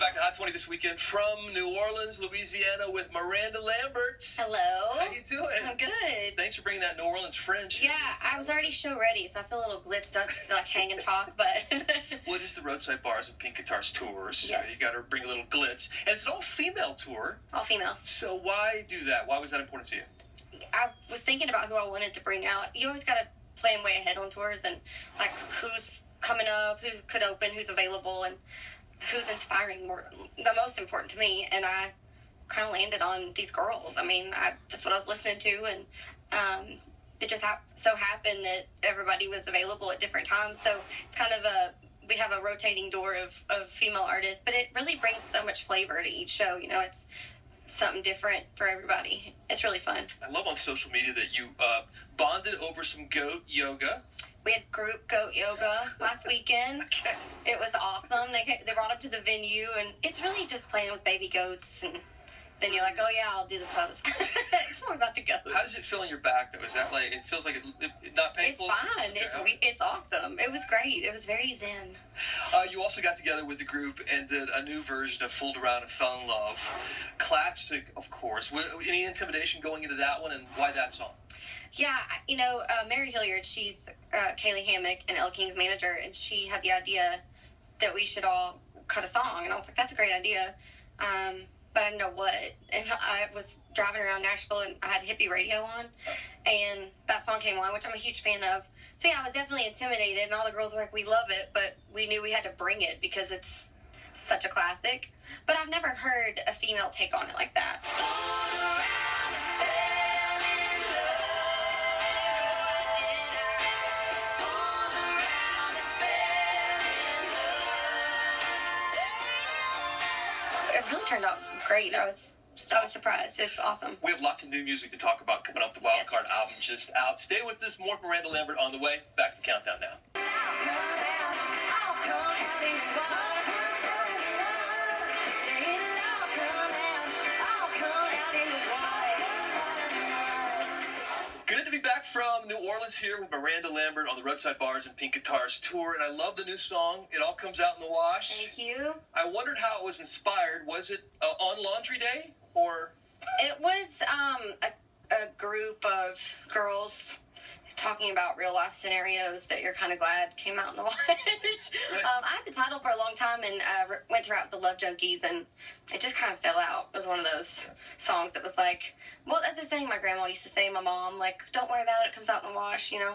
back to Hot 20 this weekend from New Orleans, Louisiana with Miranda Lambert. Hello. How you doing? I'm good. Thanks for bringing that New Orleans fringe. Yeah, I was already show ready, so I feel a little blitzed up just to like hang and talk, but... Well, it is the Roadside Bars and Pink Guitars tour, so Yes. you got to bring a little glitz. And it's an all-female tour. All females. So why do that? Why was that important to you? I was thinking about who I wanted to bring out. You always got to plan way ahead on tours and like who's coming up, who could open, who's available, and who's inspiring more. The most important to me, and I kind of landed on these girls. I mean, just what I was listening to, and it just so happened that everybody was available at different times. So it's kind of we have a rotating door of female artists, but it really brings so much flavor to each show. You know, it's something different for everybody. It's really fun. I love on social media that you bonded over some goat yoga. We had group goat yoga last weekend. Okay. It was awesome. They brought up to the venue, and it's really just playing with baby goats, and then you're like, oh yeah, I'll do the pose. It's more about the goats. How does it feel in your back, though? Is that like, it feels like it not painful? It's fine. It's awesome. It was great. It was very zen. You also got together with the group and did a new version of Fooled Around and Fell in Love. Classic, of course. Any intimidation going into that one, and why that song? Yeah, you know, Mary Hilliard, she's Kaylee Hammock and Elle King's manager, and she had the idea that we should all cut a song, and I was like, that's a great idea, but I didn't know what, and I was driving around Nashville, and I had hippie radio on, and that song came on, which I'm a huge fan of, so yeah, I was definitely intimidated, and all the girls were like, we love it, but we knew we had to bring it, because it's such a classic, but I've never heard a female take on it like that. It really turned out great. I was surprised. It's awesome. We have lots of new music to talk about coming up. The Wildcard album just out. Stay with us. More Miranda Lambert on the way. Back to the countdown now. Good to be back from New Orleans here with Miranda Lambert on the Roadside Bars and Pink Guitars tour, and I love the new song. It all comes out in the wash. Thank you. I wondered how it was inspired. Was it on Laundry Day, or? It was a group of girls talking about real life scenarios that you're kind of glad came out in the wash. I had the title for a long time and went to route with the Love Junkies, and it just kind of fell out. It was one of those songs that was like, well, that's the saying my grandma used to say, my mom, like, don't worry about it, it comes out in the wash, you know?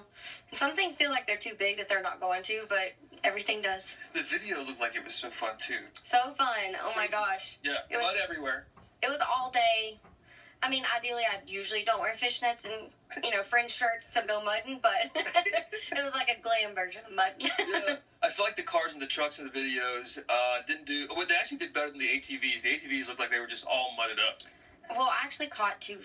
And some things feel like they're too big that they're not going to, but everything does. The video looked like it was so fun, too. So fun. Oh, my gosh. Yeah, mud everywhere. It was all day. I mean, ideally, I usually don't wear fishnets and, you know, fringe shirts to go mudding, but it was like a glam version of mud. Yeah, I feel like the cars and the trucks in the videos didn't do... Well, they actually did better than the ATVs. The ATVs looked like they were just all mudded up. Well, I actually caught two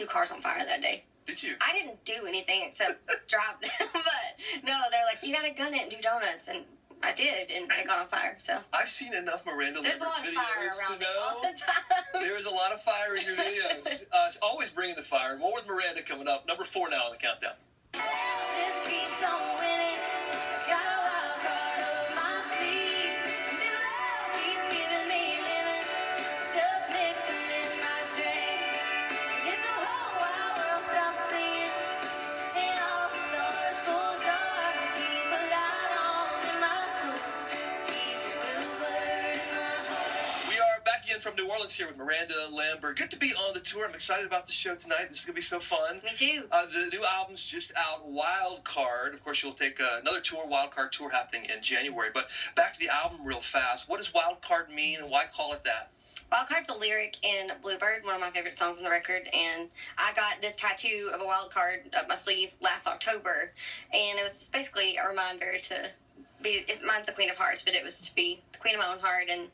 cars on fire that day. Did you? I didn't do anything except drive them, but no, they're like, you gotta gun it and do donuts, and I did, and they got on fire, so. I've seen enough Miranda Lambert videos. There's a lot of fire around me all the time. There is a lot of fire in your videos. Always bringing the fire. More with Miranda coming up. Number 4 now on the countdown. Just keeps on winning. Got a wild card up my sleeve. And love keeps giving me lemons. Just mix them in my drink. If the whole wild world stops singing, and all the stars go dark, keep a light on in my soul. Keep a bluebird in my heart. We are back again from New Orleans here with Miranda Lambert. Good to be on the tour. I'm excited about the show tonight. This is going to be so fun. Me too. The new album's just out, Wild Card. Of course, you'll take another tour, Wild Card tour, happening in January. But back to the album real fast. What does Wild Card mean, and why call it that? Wild Card's a lyric in Bluebird, one of my favorite songs on the record, and I got this tattoo of a wild card up my sleeve last October, and it was just basically a reminder to be, mine's the Queen of Hearts, but it was to be the Queen of my own heart, and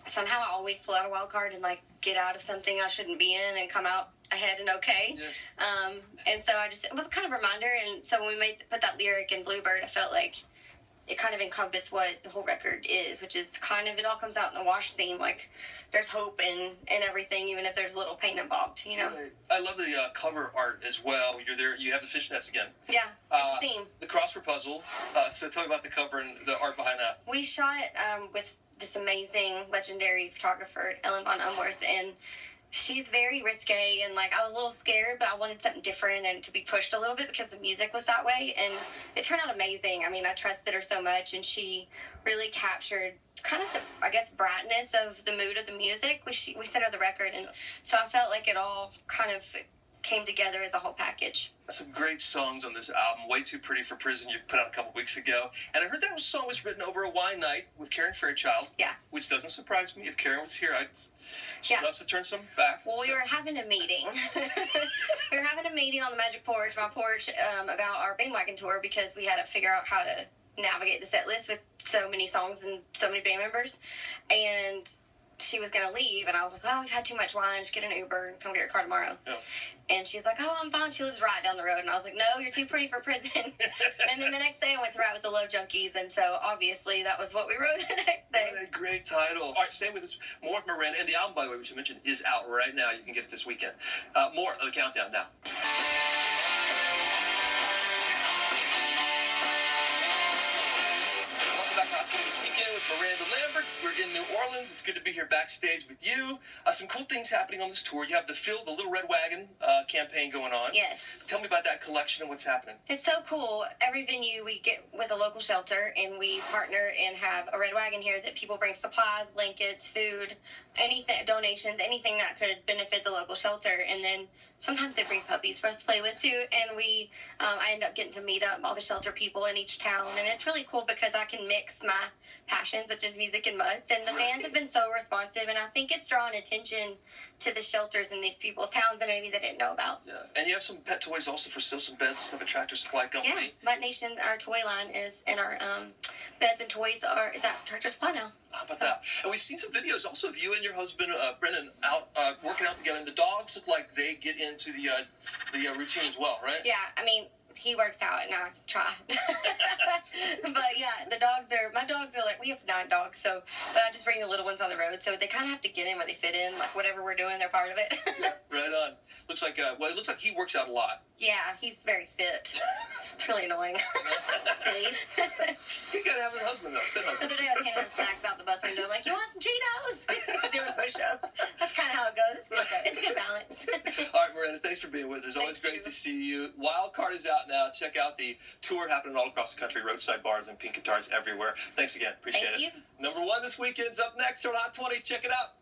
somehow I always pull out a wild card and, like, get out of something I shouldn't be in and come out ahead and okay. Yeah. And so it was kind of a reminder, and so when we put that lyric in Bluebird, I felt like it kind of encompassed what the whole record is, which is kind of, it all comes out in the wash theme, like, there's hope in everything, even if there's a little pain involved, you know? Right. I love the cover art as well. You're there, you have the fishnets again. Yeah, it's a theme. The crossword puzzle. So tell me about the cover and the art behind that. We shot with this amazing, legendary photographer, Ellen von Umworth, and she's very risque, and like I was a little scared, but I wanted something different and to be pushed a little bit because the music was that way, and it turned out amazing. I mean, I trusted her so much, and she really captured kind of the, I guess, brightness of the mood of the music. We sent her the record, and so I felt like it all kind of came together as a whole package. Some great songs on this album. Way Too Pretty for Prison, you put out a couple weeks ago. And I heard that song was written over a wine night with Karen Fairchild. Yeah. Which doesn't surprise me. If Karen was here, she Yeah. loves to turn some back. Well, we were having a meeting. We were having a meeting on the Magic Porch, my porch, about our bandwagon tour because we had to figure out how to navigate the set list with so many songs and so many band members. And she was going to leave, and I was like, oh, we've had too much wine. Just get an Uber and come get your car tomorrow. Yeah. And she's like, oh, I'm fine. She lives right down the road. And I was like, no, you're too pretty for prison. And then the next day I went to write with the Love Junkies, and so obviously that was what we wrote the next day. What a great title. All right, stay with us. More with Miranda. And the album, by the way, which you mentioned, is out right now. You can get it this weekend. More of the countdown now. Welcome back to Hot 20 this weekend with Miranda Lambert. We're in New Orleans. It's good to be here backstage with you. Some cool things happening on this tour. You have the Fill the Little Red Wagon campaign going on. Yes. Tell me about that collection and what's happening. It's so cool. Every venue we get with a local shelter, and we partner and have a red wagon here that people bring supplies, blankets, food, anything, donations, anything that could benefit the local shelter. And then sometimes they bring puppies for us to play with too. And I end up getting to meet up all the shelter people in each town, and it's really cool because I can mix my passions, which is music and mutts. And the fans have been so responsive, and I think it's drawing attention to the shelters in these people's towns that maybe they didn't know about. Yeah, and you have some pet toys also for sale, some beds and stuff at Tractor Supply Company. Yeah, Mutt Nation, our toy line is, and our beds and toys is at Tractor Supply now. How about that? And we've seen some videos also of you and your husband, Brennan, out working out together. And the dogs look like they get into the routine as well, right? Yeah, I mean, he works out and I try. But yeah, my dogs are like, we have 9 dogs, but I just bring the little ones on the road, so they kind of have to get in where they fit in, like whatever we're doing, they're part of it. Yeah, right on. Looks like, it looks like he works out a lot. Yeah, he's very fit. It's really annoying. You gotta have a husband, though. Fit The husband. other day I was handing snacks out the bus window. I'm like, you want some Cheetos? Doing push-ups. That's kind of how it goes. It's a good balance. All right, Miranda, thanks for being with us. Always Thank great you. to see you. Wild Card is out now. Check out the tour happening all across the country. Roadside bars and pink guitars everywhere. Thanks again. Appreciate Thank it. you. Number 1 this weekend's up next on Hot 20. Check it out.